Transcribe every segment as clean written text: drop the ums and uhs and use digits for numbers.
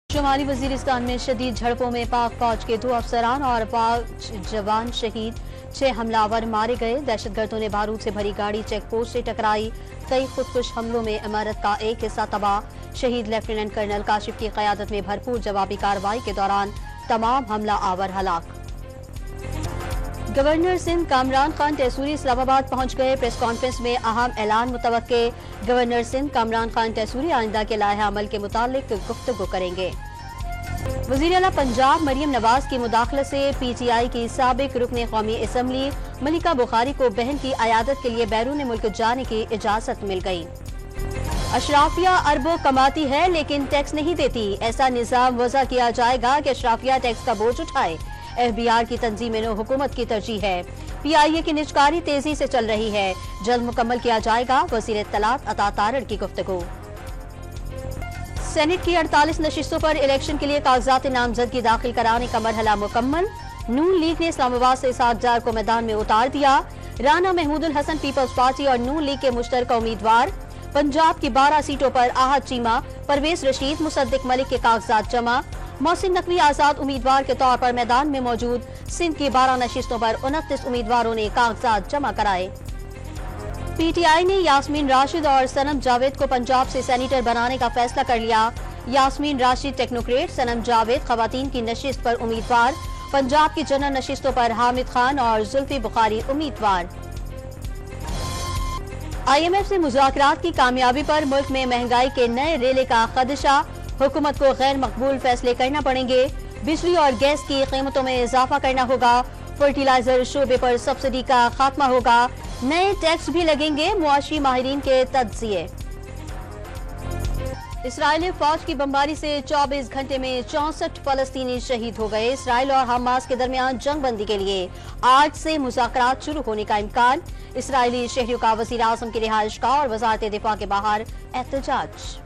شمالی وزیرستان میں شدید جھڑپوں میں پاک فوج کے 2 افسران اور 5 جوان شہید، 6 حملہ آور مارے گئے۔ دہشت گردوں نے بارود سے بھری گاڑی چیک پوسٹ سے ٹکرائی۔ کئی خودکش حملوں میں عمارت کا ایک حصہ تباہ۔ شہید لیفٹیننٹ کرنل کاشف کی قیادت میں بھرپور جوابی کارروائی کے دوران تمام حملہ آور ہلاک۔ گورنر سندھ کامران خان تیسوری اسلام آباد پہنچ گئے۔ پریس کانفرنس میں اہم اعلان متوقع۔ گورنر سندھ کامران خان تیسوری آئندہ کے لائحہ عمل کے متعلق گفتگو کریں گے۔ وزیر اعلیٰ پنجاب مریم نواز کی مداخلت سے پی ٹی آئی کی سابق رکن قومی اسمبلی ملکہ بخاری کو بہن کی عیادت کے لیے بیرون ملک جانے کی اجازت مل گئی۔ اشرافیہ اربوں کماتی ہے لیکن ٹیکس نہیں دیتی، ایسا نظام وضع کیا جائے گا کہ اشرافیہ ٹیکس کا بوجھ اٹھائے۔ ایف بی آر کی تنظیم نو حکومت کی ترجیح ہے۔ پی آئی اے کی نجکاری تیزی سے چل رہی ہے، جلد مکمل کیا جائے گا۔ وزیر اطلاعات عطا تارڑ کی گفتگو۔ سینٹ کی 48 نشستوں پر الیکشن کے لیے کاغذات نامزدگی داخل کرانے کا مرحلہ مکمل۔ نون لیگ نے اسلام آباد سے 7 کو میدان میں اتار دیا۔ رانا محمود الحسن پیپلز پارٹی اور نون لیگ کے مشترکہ امیدوار۔ پنجاب کی 12 سیٹوں پر احد چیمہ، پرویز رشید، مصدق ملک کے کاغذات جمع۔ محسن نقوی آزاد امیدوار کے طور پر میدان میں موجود۔ سندھ کی 12 نشستوں پر 29 امیدواروں نے کاغذات جمع کرائے۔ پی ٹی آئی نے یاسمین راشد اور صنم جاوید کو پنجاب سے سینیٹر بنانے کا فیصلہ کر لیا۔ یاسمین راشد ٹیکنوکریٹ، صنم جاوید خواتین کی نشست پر امیدوار۔ پنجاب کی جنرل نشستوں پر حامد خان اور زلفی بخاری امیدوار۔ آئی ایم ایف سے مذاکرات کی کامیابی پر ملک میں مہنگائی کے نئے ریلے کا خدشہ، حکومت کو غیر مقبول فیصلے کرنا پڑیں گے۔ بجلی اور گیس کی قیمتوں میں اضافہ کرنا ہوگا۔ فرٹیلائزر شعبے پر سبسڈی کا خاتمہ ہوگا۔ نئے ٹیکس بھی لگیں گے، معاشی ماہرین کے تجزیے۔ اسرائیلی فوج کی بمباری سے 24 گھنٹے میں 64 فلسطینی شہید ہو گئے۔ اسرائیل اور حماس کے درمیان جنگ بندی کے لیے آج سے مذاکرات شروع ہونے کا امکان۔ اسرائیلی شہریوں کا وزیر اعظم کی رہائش گاہ اور وزارت دفاع کے باہر احتجاج۔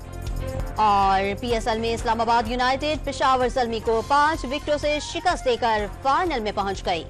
اور پی ایس ایل میں اسلام آباد یونائیٹڈ پشاور زلمی کو 5 وکٹوں سے شکست دے کر فائنل میں پہنچ گئی۔